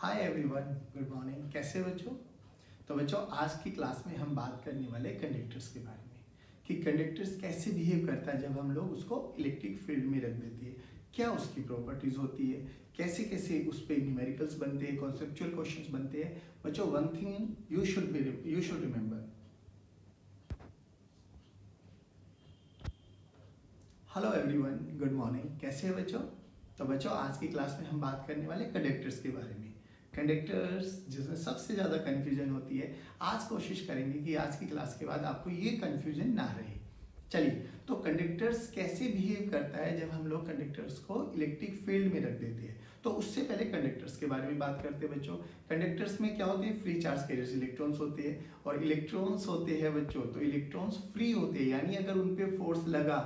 Hi everyone, good morning. कैसे हो बच्चों? तो बच्चों, आज की क्लास में हम बात करने वाले कंडक्टर्स के बारे में कि कंडक्टर्स कैसे बिहेव करता है जब हम लोग उसको इलेक्ट्रिक फील्ड में रख देते हैं, क्या उसकी प्रॉपर्टीज होती है, कैसे कैसे उस पर न्यूमेरिकल्स बनते हैं, कॉन्सेप्चुअल क्वेश्चंस बनते हैं। बच्चों, one thing you should remember. Hello everyone, good morning. कैसे हैं बच्चों? तो बच्चों, आज की क्लास में हम बात करने वाले कंडक्टर्स के बारे में। कंडक्टर्स जिसमें सबसे ज़्यादा कन्फ्यूजन होती है, आज कोशिश करेंगे कि आज की क्लास के बाद आपको ये कन्फ्यूजन ना रहे। चलिए, तो कंडक्टर्स कैसे बिहेव करता है जब हम लोग कंडक्टर्स को इलेक्ट्रिक फील्ड में रख देते हैं। तो उससे पहले कंडक्टर्स के बारे में बात करते हैं बच्चों। कंडक्टर्स में क्या होते हैं? फ्री चार्ज कैरियर्स इलेक्ट्रॉन्स होते हैं, और इलेक्ट्रॉन्स होते हैं बच्चों, तो इलेक्ट्रॉन्स फ्री होते हैं, यानी अगर उन पर फोर्स लगा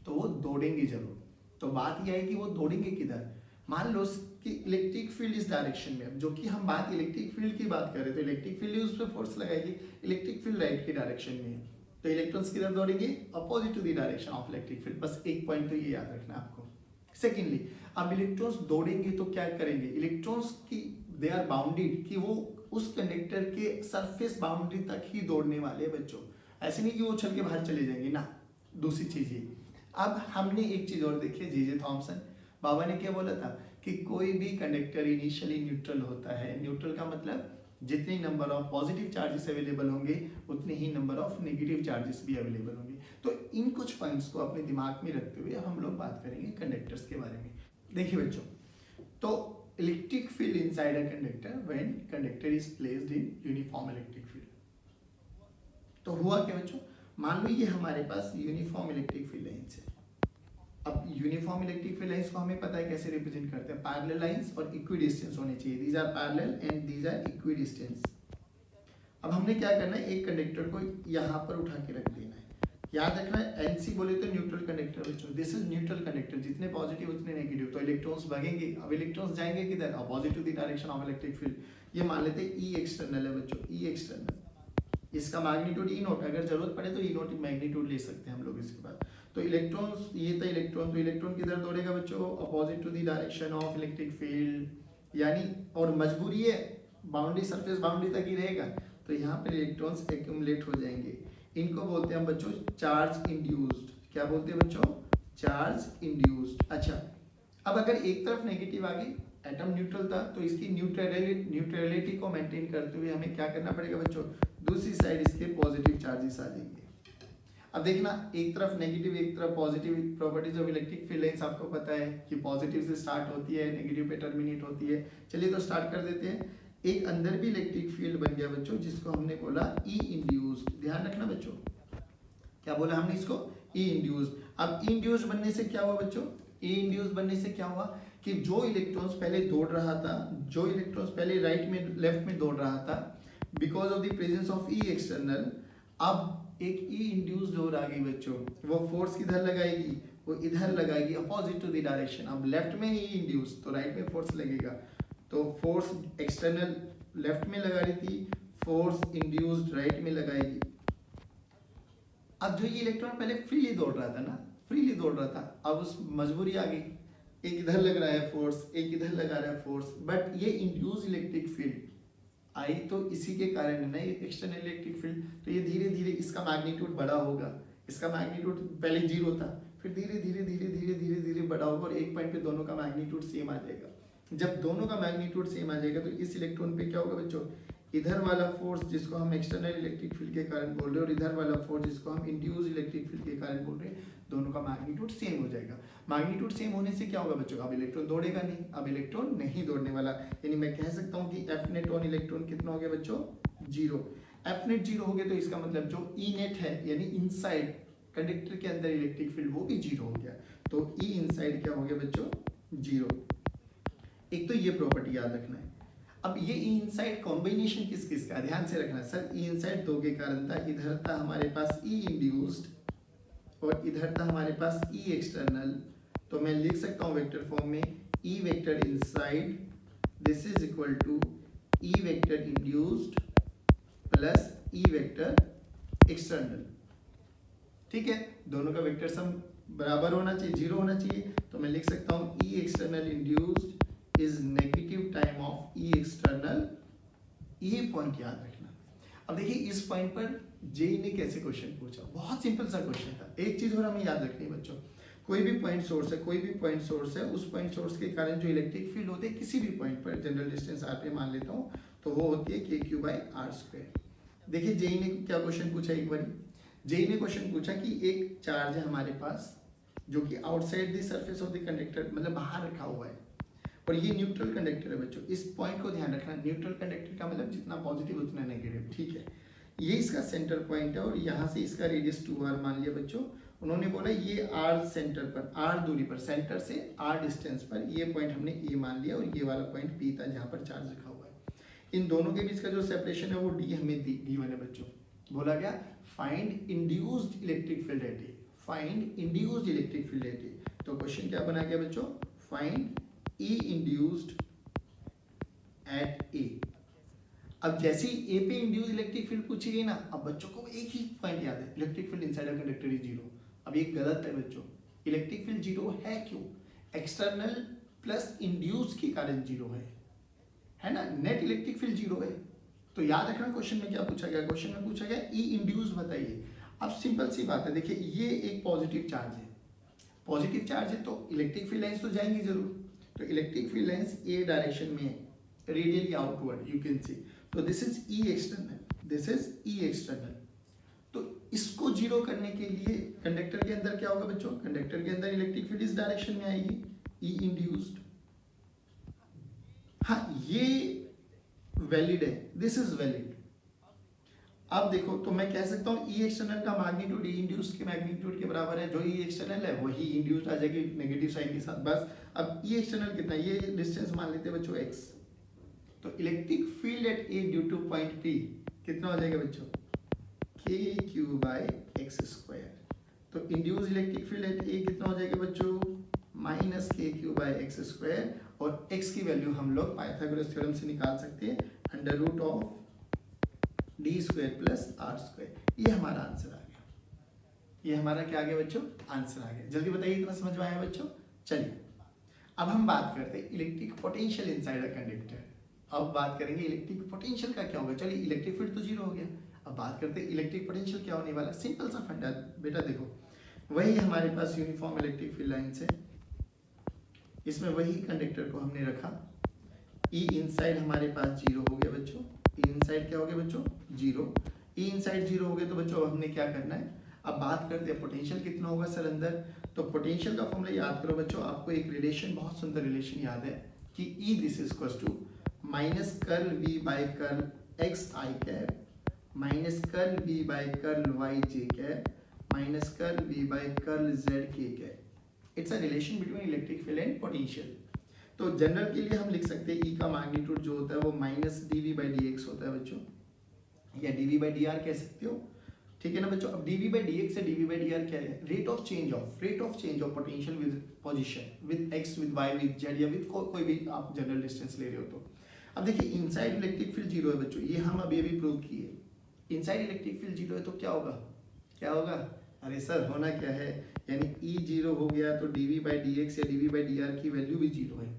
तो वो दौड़ेंगे जरूर। तो बात यह है कि वो दौड़ेंगे किधर। मान लो कि इलेक्ट्रिक फील्ड इस डायरेक्शन में, जो कि हम बात इलेक्ट्रिक फील्ड की बात कर रहे थे, तो इलेक्ट्रिक फील्ड उस पर फोर्स लगाएगी, इलेक्ट्रिक फील्ड राइट की डायरेक्शन में है, तो इलेक्ट्रॉन्स किधर दौड़ेंगे? Opposite to the direction of electric field. बस एक पॉइंट तो ये याद रखना आपको। सेकेंडली, अब इलेक्ट्रॉन्स दौड़ेंगे तो क्या करेंगे? इलेक्ट्रॉन्स की दे आर बाउंडेड, कि वो उस कंडक्टर के सरफेस बाउंड्री तक ही दौड़ने वाले बच्चों। ऐसे नहीं कि वो उछल के बाहर चले जाएंगे ना। दूसरी चीज ये, अब हमने एक चीज और देखी, जे थॉमसन बाबा ने क्या बोला था कि कोई भी कंडक्टर इनिशियली न्यूट्रल होता है। न्यूट्रल का मतलब जितने number of positive charges available होंगे उतने ही नंबर ऑफ नेगेटिव चार्जेस भी अवेलेबल होंगे। तो इन कुछ पॉइंट्स को अपने दिमाग में रखते हुए हम लोग बात करेंगे कंडक्टर्स के बारे में। देखिए बच्चों, तो electric field inside a conductor when conductor is placed in uniform electric field. तो हुआ क्या बच्चों? मान लो ये हमारे पास यूनिफॉर्म इलेक्ट्रिक फील्ड लाइंस है। अब यूनिफॉर्म इलेक्ट्रिक फील्ड लाइंस को हमें पता है कैसे रिप्रेजेंट करते हैं। पैरेलल लाइंस और इक्विडिस्टेंस होने चाहिए। These are parallel and these are equidistance. अब हमने क्या करना है, एक कंडक्टर को यहाँ पर उठा के रख देना है। याद रखना है, एनसी बोले तो न्यूट्रल कंडक्टर बच्चों। दिस इज न्यूट्रल कंडक्टर, जितने पॉजिटिव उतने नेगेटिव, तो इलेक्ट्रॉन्स भागेंगे। अब इलेक्ट्रॉन्स जाएंगे किधर? Opposite to the direction of electric field. ये मान लेते हैं ई एक्सटर्नल है बच्चों, ई एक्सटर्नल। इसका मैग्नीट्यूड ई नोट, अगर जरूरत पड़े तो ई नोट मैग्नीट्यूड ले सकते हैं हम लोग इसके बाद। तो इलेक्ट्रॉन्स, ये था इलेक्ट्रॉन, तो इलेक्ट्रॉन किधर दौड़ेगा बच्चों? Opposite to the direction of electric field, यानी और मजबूरी है बाउंड्री, सरफेस बाउंड्री तक ही रहेगा। तो यहाँ पर इलेक्ट्रॉन्स एक्यूमुलेट हो जाएंगे। इनको बोलते हैं हम बच्चों चार्ज इंड्यूस्ड। क्या बोलते हैं बच्चों? Charge induced. अच्छा, अब अगर एक तरफ नेगेटिव आ गई, एटम न्यूट्रल था, तो इसकी न्यूट्रलिटी को मेंटेन करते हुए हमें क्या करना पड़ेगा बच्चों? दूसरी साइड इसके पॉजिटिव चार्जेस आ जाएंगे। अब देखना, एक तरफ नेगेटिव एक तरफ positive. Properties of electric field lines आपको पता है कि पॉजिटिव से स्टार्ट होती है, नेगेटिव पे टर्मिनेट होती है। चलिए तो स्टार्ट कर देते हैं। एक अंदर भी इलेक्ट्रिक फील्ड बन गया बच्चों, जिसको हमने बोला ई इंड्यूस्ड। ध्यान रखना बच्चों, क्या बोला हमने इसको? ई इंड्यूस्ड। अब ई इंड्यूस्ड बनने से क्या हुआ बच्चों? ई इंड्यूस्ड बनने से क्या हुआ कि जो इलेक्ट्रॉन्स पहले दौड़ रहा था, जो इलेक्ट्रॉन्स पहले राइट में लेफ्ट में दौड़ रहा था, because of the presence of E external, अब एक ई इंड्यूस्ड और आ गई बच्चों। वो फोर्स किधर लगाएगी? वो इधर लगाएगी, अपोजिट टू द डायरेक्शन। अब लेफ्ट में ई इंड्यूस्ड, तो राइट में फोर्स लगेगा। तो फोर्स एक्सटर्नल लेफ्ट में लगा रही थी, फोर्स इंड्यूस्ड राइट में लगाएगी। अब जो ये इलेक्ट्रॉन पहले फ्रीली दौड़ रहा था ना, फ्रीली दौड़ रहा था, अब उस मजबूरी आ गई, एक इधर लग रहा है फोर्स, एक इधर लगा रहा है फोर्स, बट ये इंड्यूस इलेक्ट्रिक फील्ड आई तो इसी के कारण है ना, ये एक्सटर्नल इलेक्ट्रिक फील्ड। तो ये धीरे धीरे इसका मैग्नीट्यूड बड़ा होगा। इसका मैग्नीट्यूड पहले 0 था, फिर धीरे धीरे धीरे धीरे धीरे धीरे बड़ा होगा, और एक पॉइंट पे दोनों का मैग्नीट्यूड सेम आ जाएगा। जब दोनों का मैग्नीट्यूड सेम आ जाएगा तो इस इलेक्ट्रॉन पे क्या होगा बच्चों? इधर वाला फोर्स जिसको हम एक्सटर्नल इलेक्ट्रिक फील्ड के कारण बोल रहे हैं, और इधर वाला फोर्स जिसको हम इंड्यूस इलेक्ट्रिक फील्ड के कारण बोल रहे हैं, दोनों का मैग्नीट्यूड सेम हो जाएगा। मैग्नीट्यूड सेम होने से क्या होगा बच्चों? अब इलेक्ट्रॉन दौड़ेगा नहीं, अब इलेक्ट्रॉन नहीं दौड़ने वाला। यानी मैं कह सकता हूँ कि एफ नेट ऑन इलेक्ट्रॉन कितना हो गया बच्चों? 0। एफ नेट 0 हो गया, तो इसका मतलब जो ई नेट है, यानी इनसाइड कंडक्टर के अंदर इलेक्ट्रिक फील्ड, वो भी 0 हो गया। तो ई इनसाइड क्या हो गया बच्चों? 0। एक तो ये प्रॉपर्टी याद रखना है। अब ये ई इनसाइड कॉम्बिनेशन किस किस का? ध्यान से रखना सर। ई इनसाइड 2 के कारण था, इधर था हमारे पास ई इंड्यूस्ड और इधर था हमारे पास ई एक्सटर्नल। तो मैं लिख सकता हूँ वेक्टर फॉर्म में, E vector inside this is equal to E vector induced plus E vector external. ठीक है, दोनों का वेक्टर सम बराबर होना चाहिए, 0 होना चाहिए। तो मैं लिख सकता हूँ E external induced is negative time of E E external, ये पॉइंट याद रखना। अब देखिए इस पॉइंट पर जेई ने कैसे क्वेश्चन पूछा, बहुत सिंपल सा क्वेश्चन था। एक चीज और हमें याद रखनी है बच्चों, कोई भी पॉइंट सोर्स है, कोई भी पॉइंट सोर्स है, उस पॉइंट सोर्स के कारण जो इलेक्ट्रिक फील्ड होते हैं किसी भी पॉइंट पर, जनरल डिस्टेंस आर पे मान लेता हूँ, तो वो होती है के क्यू बाई आर स्क्वायर। देखिए जेई ने क्या क्वेश्चन पूछा, एक बार जेई ने क्वेश्चन पूछा कि एक चार्ज है हमारे पास जो कि outside the surface of the conductor, मतलब बाहर रखा हुआ है, और ये न्यूट्रल कंडक्टर है बच्चों। इस पॉइंट को ध्यान रखना, न्यूट्रल कंडक्टर का मतलब जितना पॉजिटिव उतना नेगेटिव, ठीक है। ये इसका सेंटर पॉइंट है और यहाँ से इसका रेडियस 2r मान लिया बच्चों। उन्होंने बोला ये r सेंटर पर, r दूरी पर, सेंटर से r डिस्टेंस पर, ये पॉइंट हमने ए मान लिया और ये वाला पॉइंट पी था जहाँ पर चार्ज रखा हुआ है। इन दोनों के बीच का जो सेपरेशन है वो डी हमें गिवन है बच्चों। बोला गया find induced electric field at A, find induced electric field at A. तो क्वेश्चन क्या बना गया बच्चों, find E induced at A। अब जैसे ही A पे इंड्यूस इलेक्ट्रिक फील्ड पूछी गई ना, अब बच्चों को एक ही पॉइंट याद है, electric field inside a conductor is zero. अब ये गलत है बच्चों, इलेक्ट्रिक फील्ड जीरो है क्यों, एक्सटर्नल प्लस इंड्यूस के कारण जीरो है ना, नेट इलेक्ट्रिक फील्ड जीरो है। तो याद रखना क्वेश्चन में क्या पूछा गया, क्वेश्चन में पूछा गया ई इंड्यूस बताइए। अब सिंपल सी बात है, देखिए ये एक पॉजिटिव चार्ज है, पॉजिटिव चार्ज है तो इलेक्ट्रिक फील्ड लाइंस तो जाएंगी जरूर, तो electric field lines A direction में है, radially outward you can see. तो this is E external, this is E external. तो इसको जीरो करने के लिए कंडक्टर के अंदर क्या होगा बच्चों, कंडक्टर के अंदर इलेक्ट्रिक फील्ड इस डायरेक्शन में आएगी, ई इंड्यूस्ड। हाँ ये वैलिड है, दिस इज वैलिड। अब देखो तो मैं कह सकता हूँ ई एक्सटर्नल का मैग्नीट्यूड ई इंड्यूस्ड के मैग्नीट्यूड के बराबर है, जो ई एक्सटर्नल है वही इंड्यूस्ड आ जाएगी नेगेटिव साइन के साथ, बस। अब ई एक्सटर्नल कितना, ये डिस्टेंस मान लेते हैं बच्चों x, तो electric field at A due to point P कितना हो जाएगा बच्चों, k q by x square. तो induce electric field at A कितना हो जाएगा बच्चों, minus k q by x square, और x की वैल्यू हम लोग पाइथागोरस थ्योरम से निकाल सकते हैं, under root of d square plus r square. ये हमारा आंसर आ गया, ये हमारा क्या आ गया बच्चों, आंसर आ गया। जल्दी बताइए इतना समझ में आया बच्चों। चलिए अब हम बात करते हैं electric potential inside a conductor. अब बात करेंगे इलेक्ट्रिक पोटेंशियल का क्या होगा। चलिए इलेक्ट्रिक फील्ड तो जीरो हो गया, अब बात करते हैं इलेक्ट्रिक पोटेंशियल क्या होने वाला। सिंपल सा फंडा बेटा, देखो वही हमारे पास यूनिफॉर्म इलेक्ट्रिक फील्ड लाइंस है, इसमें वही कंडक्टर को हमने रखा, ई इनसाइड हमारे पास जीरो हो गया बच्चों, ई इनसाइड क्या हो गया बच्चों, जीरो। ई इनसाइड जीरो हो गया तो बच्चों हमने क्या करना है, अब बात करते हैं पोटेंशियल कितना होगा सर अंदर। तो पोटेंशियल का फॉर्मूला याद करो बच्चों, आपको एक रिलेशन, बहुत सुंदर रिलेशन याद है कि E this is equal to minus curl V by curl X I cap minus curl V by curl Y J cap minus curl V by curl Z K cap. It's a relation between electric field and potential. तो general के लिए हम लिख सकते हैं ई का magnitude जो होता है वो minus d V by d x होता है बच्चों, या d V by d r कह सकते हो, ठीक है ना बच्चों। अब dv by dx से dv by dr क्या है, rate of change of potential with position, with x, with y, with z, या विद कोई भी आप जनरल डिस्टेंस ले रहे हो तो। अब देखिए इनसाइड इलेक्ट्रिक फील्ड जीरो है बच्चों, ये हम अभी प्रूव किए। इनसाइड इलेक्ट्रिक फील्ड जीरो है तो क्या होगा, क्या होगा, अरे सर होना क्या है, यानी ई जीरो हो गया तो dv by dx या dv by dr की वैल्यू भी जीरो है।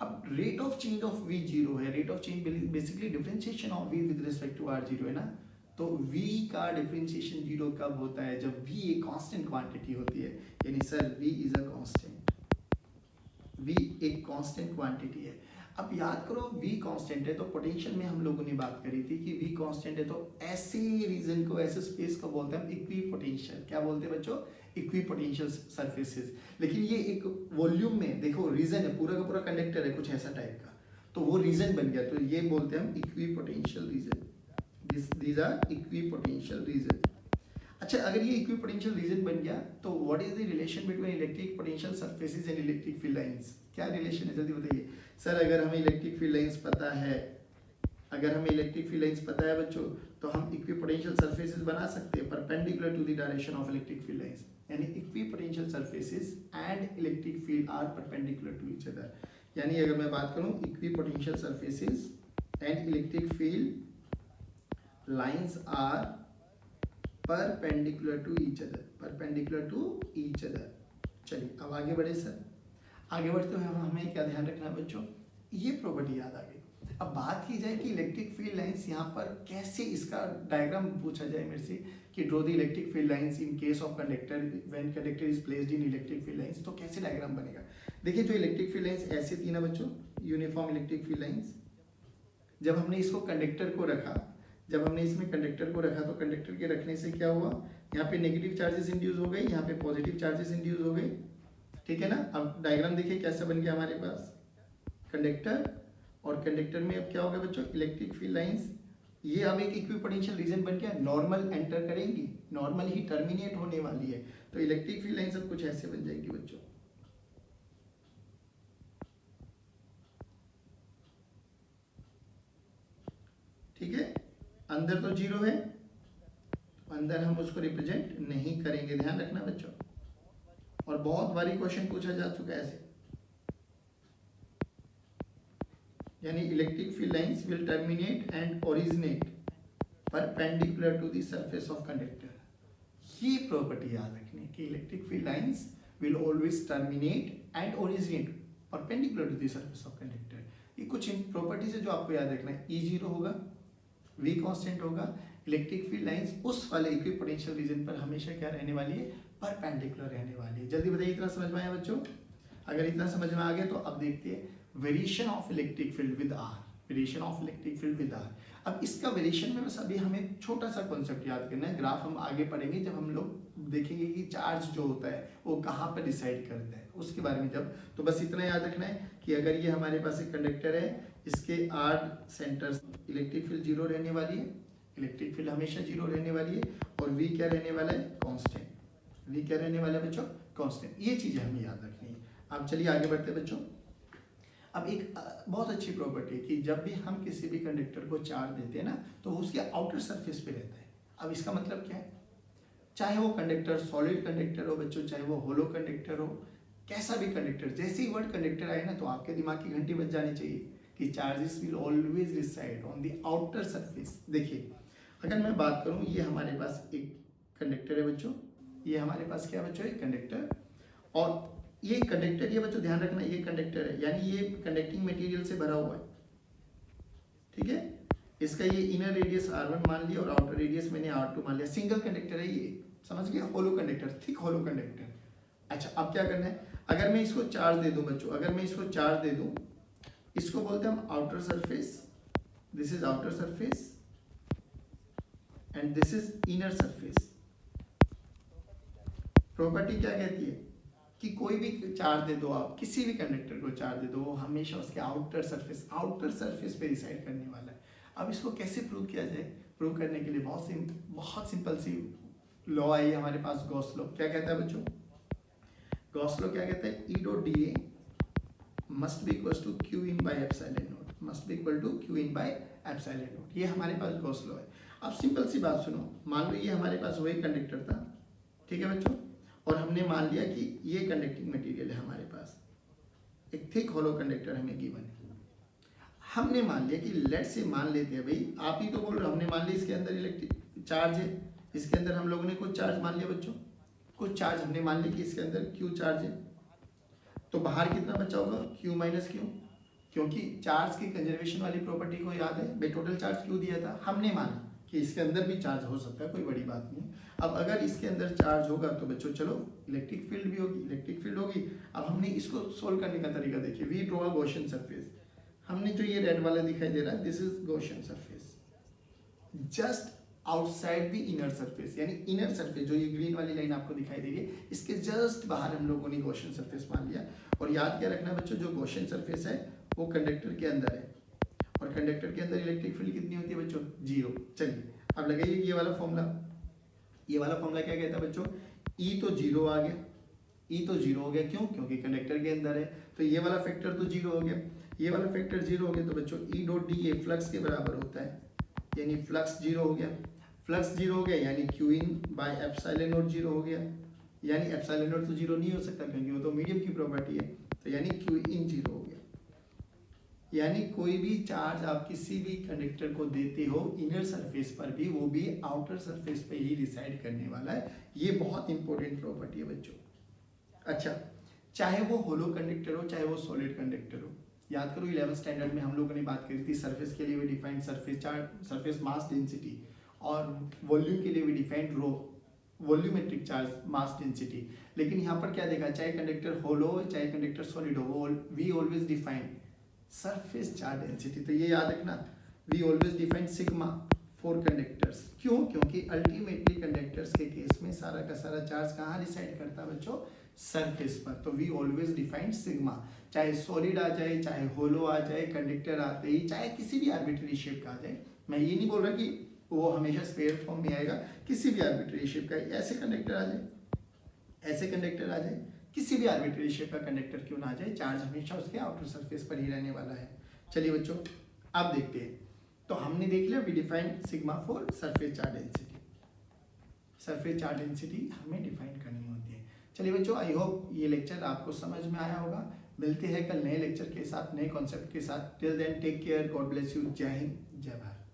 अब rate of change of v zero है, rate of change basically differentiation of v with respect to r zero है ना। तो v का डिफरेंशिएशन जीरो कब होता है, जब v एक कांस्टेंट क्वांटिटी होती है, यानी sir v is a constant, v एक कांस्टेंट क्वांटिटी है। अब याद करो v कांस्टेंट है तो पोटेंशियल में हम लोगों ने बात करी थी कि v कांस्टेंट है तो ऐसे रीजन को, ऐसे स्पेस को बोलते हैं हम इक्विपोटेंशियल। क्या बोलते हैं बच्चों, इक्विपोटेंशियल सरफेसेस। लेकिन ये एक वॉल्यूम में देखो रीजन है, पूरा का पूरा कंडक्टर है कुछ ऐसा टाइप का, तो वो रीजन बन गया, तो ये बोलते हैं हम equipotential region. These are equipotential region। अच्छा अगर ये equipotential region बन गया तो what is the relation between electric potential surfaces and electric field lines? क्या relation है जल्दी बताइए सर। अगर हमें electric field lines पता है, अगर हमें electric field lines पता है बच्चों, तो हम equipotential surfaces बना सकते हैं perpendicular to the direction of electric field lines। यानी equipotential surfaces and electric field are perpendicular to each other। यानी अगर मैं बात करूं equipotential surfaces and electric field lines are perpendicular to each other, perpendicular to each other। चलिए अब आगे बढ़े सर। आगे बढ़ते हुए हमें क्या ध्यान रखना है बच्चों, ये प्रॉपर्टी याद आ गई। अब बात की जाए कि इलेक्ट्रिक फील्ड लाइंस यहाँ पर कैसे इसका डायग्राम पूछा जाए मेरे से कि draw the electric field lines in case of conductor when conductor is placed in electric field lines, तो कैसे डायग्राम बनेगा। देखिए जो इलेक्ट्रिक फील्ड लाइंस ऐसे थी ना बच्चों, यूनिफॉर्म इलेक्ट्रिक फील्ड लाइंस, जब हमने इसको कंडक्टर को रखा, जब हमने इसमें कंडक्टर को रखा तो कंडक्टर के रखने से क्या हुआ, यहाँ पे नेगेटिव चार्जेस इंड्यूस हो गए, यहाँ पे पॉजिटिव चार्जेस इंड्यूस हो गए, ठीक है ना। अब डायग्राम देखिए कैसा बन गया हमारे पास, कंडक्टर और कंडक्टर में अब क्या होगा बच्चों, इलेक्ट्रिक फील्ड लाइंस, ये अब एक इक्विपोटेंशियल रीजन बन गया, नॉर्मल एंटर करेंगी, नॉर्मल ही टर्मिनेट होने वाली है, तो इलेक्ट्रिक फील्ड लाइंस अब कुछ ऐसे बन जाएगी बच्चों, ठीक है। अंदर तो जीरो है, अंदर हम उसको रिप्रेजेंट नहीं करेंगे, ध्यान रखना बच्चों, और बहुत बारी क्वेश्चन पूछा जा चुका है ऐसे, यानी electric field lines will terminate and originate perpendicular to the surface of conductor. ये प्रॉपर्टी याद रखनी कि electric field lines will always terminate and originate perpendicular to the surface of conductor. ये कुछ प्रॉपर्टीज है जो आपको याद रखना है। ई जीरो होगा, वी कांस्टेंट होगा, इलेक्ट्रिक फील्ड लाइंस उस वाले इक्विपोटेंशियल रीजन पर हमेशा क्या रहने वाली है, परपेंडिकुलर रहने वाली है। जल्दी बताइए इतना समझ में आया बच्चों, अगर इतना समझ में आ गया तो अब देखते हैं variation of electric field with r, variation of electric field with r. अब इसका वेरिएशन में बस अभी हमें छोटा सा कॉन्सेप्ट याद करना है, ग्राफ हम आगे पढ़ेंगे जब हम लोग देखेंगे कि चार्ज जो होता है वो कहाँ पर डिसाइड करता है उसके बारे में जब, तो बस इतना याद रखना है कि अगर ये हमारे पास एक कंडक्टर है, इसके आर सेंटर्स, इलेक्ट्रिक फील्ड जीरो रहने वाली है, इलेक्ट्रिक फील्ड हमेशा जीरो रहने वाली है, और वी क्या रहने वाला है, कांस्टेंट, वी क्या रहने वाला है बच्चों, कांस्टेंट। ये चीजें हमें याद रखनी है। अब चलिए आगे बढ़ते हैं बच्चों। अब एक बहुत अच्छी प्रॉपर्टी है कि जब भी हम किसी भी कंडक्टर को चार्ज देते हैं ना तो उसके आउटर सरफेस पे रहता है। अब इसका मतलब क्या है, चाहे वो कंडक्टर सॉलिड कंडक्टर हो बच्चों, चाहे वो होलो कंडक्टर हो, कैसा भी कंडक्टर, जैसे ही वर्ड कंडक्टर आए ना तो आपके दिमाग की घंटी बज जानी चाहिए कि charges will always reside on the outer surface. देखिए अगर मैं बात करूं, ये हमारे पास एक कंडक्टर है बच्चों, ये हमारे पास क्या बच्चों, एक कंडक्टर, और ये कंडक्टर, ये बच्चों ध्यान रखना ये कंडक्टर है, यानी ये कंडक्टिंग मटेरियल से भरा हुआ है, ठीक है। इसका ये इनर रेडियस R1 मान लिया और आउटर रेडियस मैंने R2 मान लिया, सिंगल कंडक्टर है ये, समझ गया, होलो कंडक्टर, थिक होलो कंडक्टर। अच्छा अब क्या करना है, अगर मैं इसको चार्ज दे दूं बच्चों, अगर मैं इसको चार्ज दे दूं, इसको बोलते हैं हम outer surface, this is outer surface and this is inner surface. Property क्या कहती है कि कोई भी चार्ज दे दो आप, किसी भी कंडक्टर को चार्ज दे दो, वो हमेशा उसके आउटर सरफेस पे डिसाइड करने वाला है। अब इसको कैसे प्रूव किया जाए, प्रूव करने के लिए बहुत सिंपल सी लॉ आई हमारे पास, गॉस लॉ। क्या कहता है बच्चों, गॉस लॉ क्या कहता है, E dot d A must be equal to q in by epsilon naught, must be equal to q in by epsilon naught. ये हमारे पास गॉस लॉ है। अब सिंपल सी बात सुनो, मान लो ये हमारे पास वही कंडक्टर था, ठीक है बच्चों, और हमने मान लिया कि ये कंडक्टिंग मटेरियल है हमारे पास, एक थिक होलो कंडक्टर हमें गिवन है। हमने मान लिया कि लेट से, मान लेते हैं भाई, आप ही तो बोल रहे हो, हमने मान लिया इसके अंदर इलेक्ट्रिक चार्ज है, इसके अंदर हम लोगों ने कुछ चार्ज मान लिया बच्चों, कुछ चार्ज हमने मान लिया कि इसके अंदर क्यू चार्ज है, तो बाहर कितना बचा होगा, क्यू माइनस क्यू, क्योंकि चार्ज की कंजर्वेशन वाली प्रॉपर्टी को याद है भाई, टोटल चार्ज क्यू दिया था, हमने माना कि इसके अंदर भी चार्ज हो सकता है, कोई बड़ी बात नहीं। अब अगर इसके अंदर चार्ज होगा तो बच्चों चलो इलेक्ट्रिक फील्ड भी होगी, इलेक्ट्रिक फील्ड होगी। अब हमने इसको सोल्व करने का तरीका देखिए, we draw a Gaussian surface, हमने जो ये रेड वाला दिखाई दे रहा है, this is Gaussian surface just outside the inner surface, यानी इनर सरफेस जो ये ग्रीन वाली लाइन आपको दिखाई दे रही है, इसके जस्ट बाहर हम लोगों ने गॉसियन सरफेस मान लिया। और याद क्या रखना बच्चों, जो गॉसियन सरफेस है वो कंडक्टर के अंदर है, और कंडक्टर के अंदर इलेक्ट्रिक फील्ड कितनी होती है बच्चों, जीरो। चलिए अब लगाइए ये वाला फॉर्मूला, ये वाला फॉर्मूला क्या कहता है बच्चों, ई तो जीरो आ गया, ई तो जीरो हो गया, क्यों, क्योंकि कंडक्टर के अंदर है, तो ये वाला फैक्टर तो जीरो हो गया, ये वाला फैक्टर जीरो हो गया, तो बच्चों ई डॉट डी ए फ्लक्स के बराबर होता है, यानी फ्लक्स जीरो हो गया, फ्लक्स जीरो हो गया यानी Q in by epsilon not zero हो गया, यानी एप्सिलॉन नॉट तो जीरो नहीं हो सकता क्योंकि वो तो मीडियम की प्रॉपर्टी है, तो यानी क्यू इन जीरो हो गया। यानी कोई भी चार्ज आप किसी भी कंडक्टर को देते हो इनर सरफेस पर भी, वो भी आउटर सरफेस पे ही डिसाइड करने वाला है। ये बहुत इंपॉर्टेंट प्रॉपर्टी है बच्चों। अच्छा, चाहे वो होलो कंडक्टर हो चाहे वो सॉलिड कंडक्टर हो, याद करो 11th स्टैंडर्ड में हम लोगों ने बात करी थी सरफेस के लिए we defined surface charge, surface mass density, और वॉल्यूम के लिए we defined rho volumetric charge mass density. लेकिन यहाँ पर क्या देखा, चाहे कंडक्टर होलो हो चाहे कंडक्टर सॉलिड हो, we always define surface charge density. तो ये याद रखना, we always define sigma for conductors. क्यों? क्योंकि अल्टीमेटली कंडक्टर्स के केस में सारा का सारा चार्ज कहाँ डिसाइड करता है बच्चों? सरफेस पर। तो वी ऑलवेज डिफाइन सिग्मा, चाहे सॉलिड आ जाए चाहे होलो आ जाए, कंडक्टर आते ही चाहे किसी भी आर्बिट्ररी शेप का आ जाए। मैं ये नहीं बोल रहा कि वो हमेशा स्फीयर फॉर्म में आएगा, किसी भी आर्बिट्ररी शेप का, ऐसे कंडक्टर आ जाए, ऐसे कंडक्टर आ जाए, किसी भी आर्बिट्ररी शेप का कंडक्टर क्यों ना आ जाए, चार्ज हमेशा उसके आउटर सरफेस पर ही रहने वाला है। चलिए बच्चों अब देखते हैं। तो हमने देख लिया we define sigma for surface charge density. Surface charge density हमें डिफाइन करनी होती है। चलिए बच्चों, आई होप ये लेक्चर आपको समझ में आया होगा। मिलते हैं कल नए लेक्चर के साथ, नए कॉन्सेप्ट के साथ। Till then take care, God bless you, जय हिंद, जय भारत।